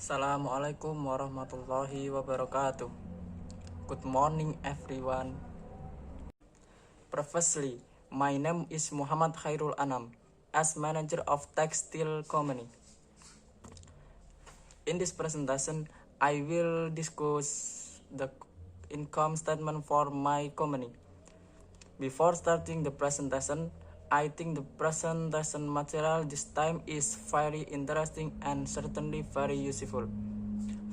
Assalamualaikum warahmatullahi wabarakatuh. Good morning, everyone. Previously, my name is Muhammad Khairul Anam, as manager of Textile Company. In this presentation, I will discuss the income statement for my company. Before starting the presentation, I think the presentation material this time is very interesting and certainly very useful.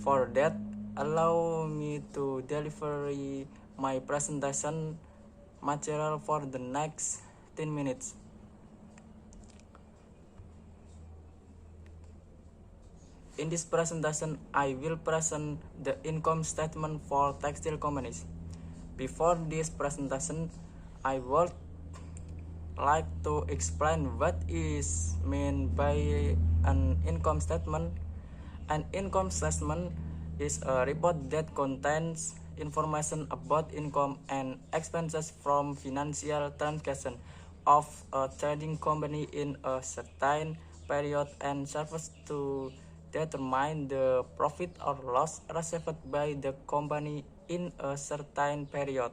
For that, allow me to deliver my presentation material for the next 10 minutes. In this presentation, I will present the income statement for textile companies. Before this presentation, I would like to explain what is meant by an income statement. An income statement is a report that contains information about income and expenses from financial transactions of a trading company in a certain period and serves to determine the profit or loss received by the company in a certain period.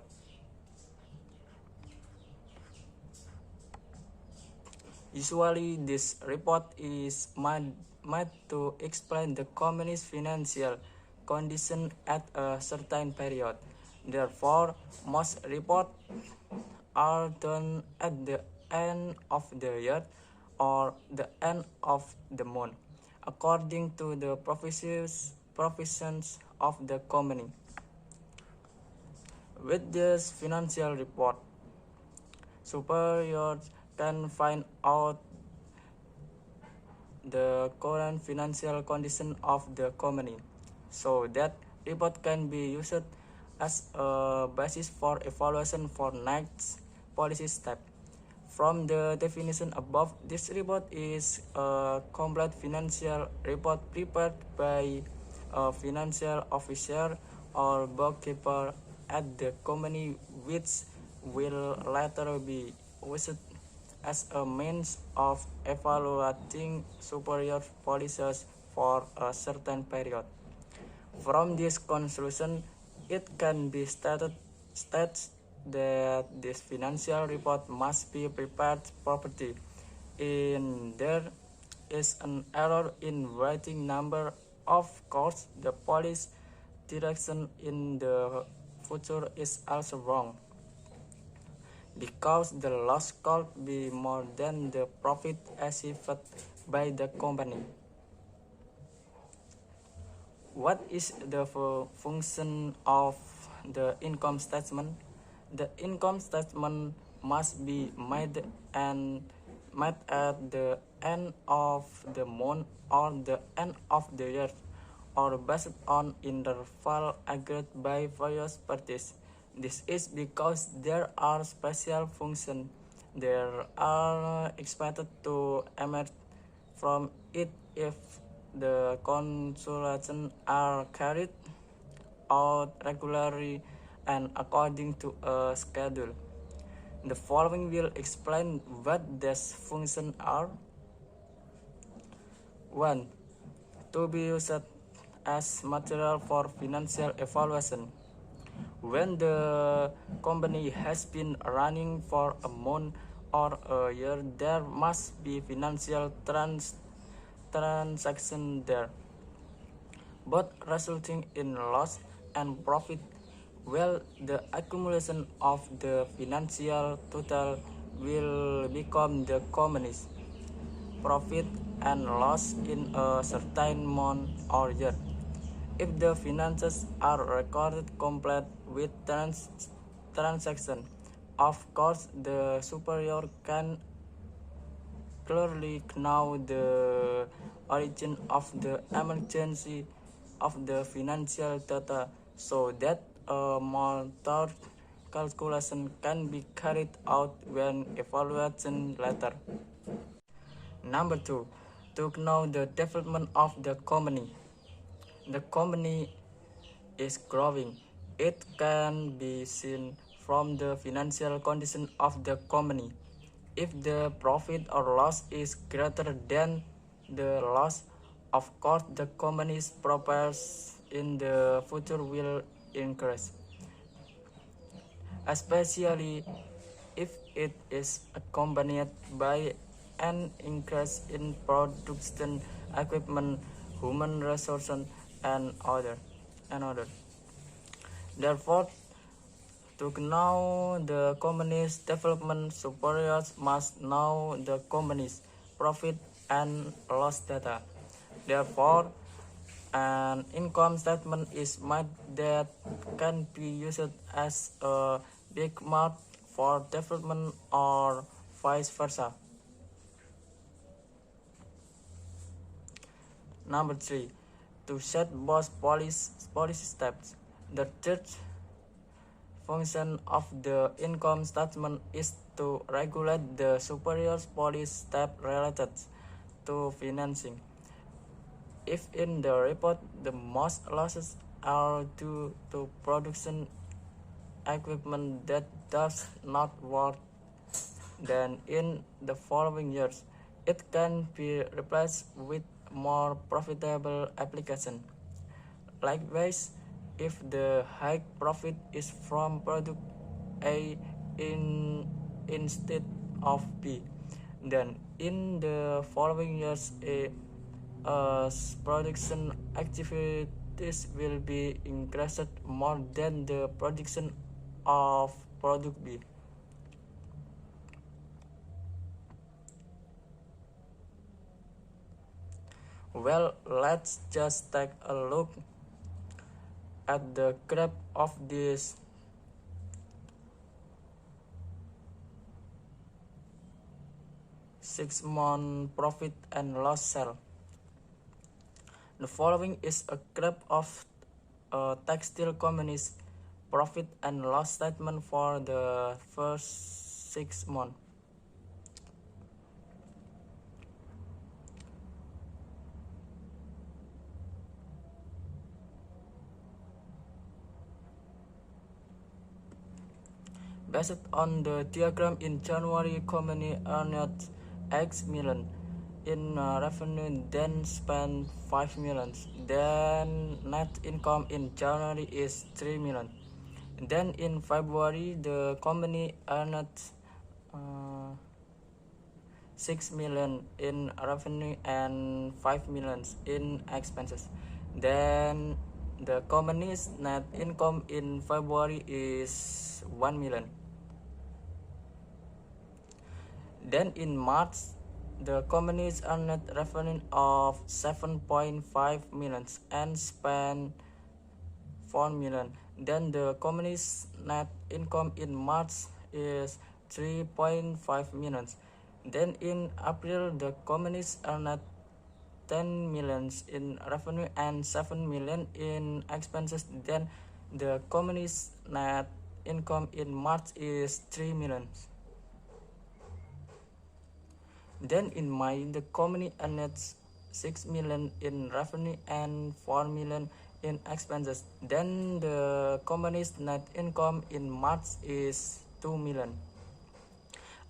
Usually, this report is made to explain the company's financial condition at a certain period. Therefore, most reports are done at the end of the year or the end of the month, according to the provisions of the company. With this financial report, superiors can find out the current financial condition of the company, so that report can be used as a basis for evaluation for next policy step. From the definition above, this report is a complete financial report prepared by a financial officer or bookkeeper at the company, which will later be used as a means of evaluating superior policies for a certain period. From this conclusion, it can be stated that this financial report must be prepared properly. In there is an error in writing number. Of course, the policy direction in the future is also wrong, because the loss could be more than the profit achieved by the company. What is the function of the income statement? The income statement must be made at the end of the month or the end of the year, or based on interval agreed by various parties. This is because there are special functions that are expected to emerge from it if the consultations are carried out regularly and according to a schedule. The following will explain what these functions are. 1. To be used as material for financial evaluation. When the company has been running for a month or a year, there must be financial transaction there, both resulting in loss and profit. Well, the accumulation of the financial total will become the company's profit and loss in a certain month or year. If the finances are recorded complete with transaction, of course the superior can clearly know the origin of the emergency of the financial data, so that a more thorough calculation can be carried out when evaluating later. Number 2. To know the development of the company. The company is growing. It can be seen from the financial condition of the company. If the profit or loss is greater than the loss, Of course, the company's profits in the future will increase, especially if it is accompanied by an increase in production equipment, human resources, and other. Therefore, to know the company's development, superiors must know the company's profit and loss data. Therefore, an income statement is made that can be used as a benchmark for development or vice versa. Number 3. To set both policy steps. The third function of the income statement is to regulate the superior's policy step related to financing. If in the report the most losses are due to production equipment that does not work, then in the following years it can be replaced with more profitable application. Likewise, if the high profit is from product A instead of B, then in the following years production activities will be increased more than the production of product B. Well, let's just take a look at the graph of this six-month profit and loss cell. The following is a graph of textile company's profit and loss statement for the first 6 months. Based on the diagram in January, company earned X million in revenue, then spent 5 million. Then net income in January is 3 million. Then in February, the company earned 6 million in revenue and 5 million in expenses. Then the company's net income in February is 1 million. Then in March, the company's earned revenue of 7.5 million and spent 4 million. Then the company's net income in March is 3.5 million. Then in April, the company's earned 10 million in revenue and 7 million in expenses. Then the company's net income in March is 3 million. Then in May, the company earned 6 million in revenue and 4 million in expenses. Then the company's net income in March is 2 million.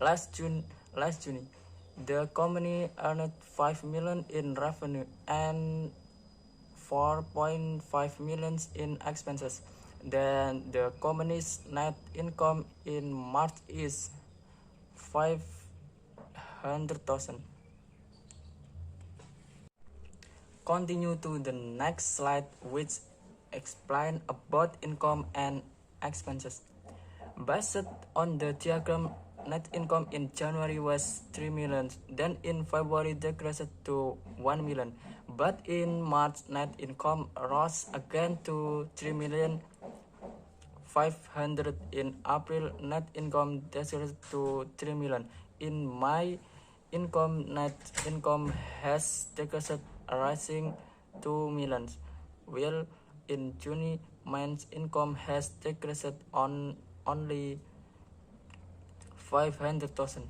Last June, the company earned 5 million in revenue and 4.5 million in expenses. Then the company's net income in March is 500,000. Continue to the next slide, which explain about income and expenses. Based on the diagram, net income in January was 3 million, then in February decreased to 1 million, but in March net income rose again to 3 million 500. In April, net income decreased to 3 million. In May, net income has decreased, rising 2 million, while in June, man's income has decreased on only 500,000.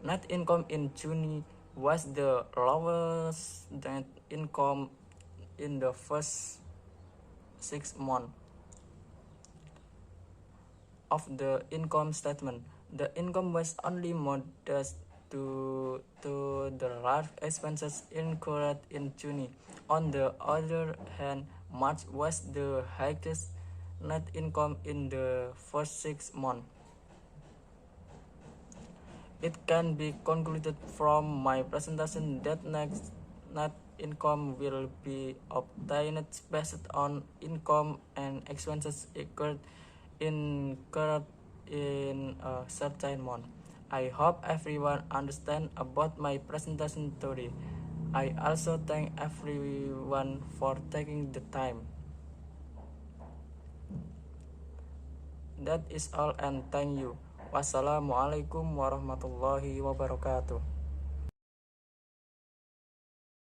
Net income in June was the lowest net income in the first 6 months of the income statement. The income was only modest to the large expenses incurred in June. On the other hand, March was the highest net income in the first 6 months. It can be concluded from my presentation that next net income will be obtained based on income and expenses incurred in a certain month. I hope everyone understands about my presentation today. I also thank everyone for taking the time. That is all and thank you. Wassalamualaikum warahmatullahi wabarakatuh.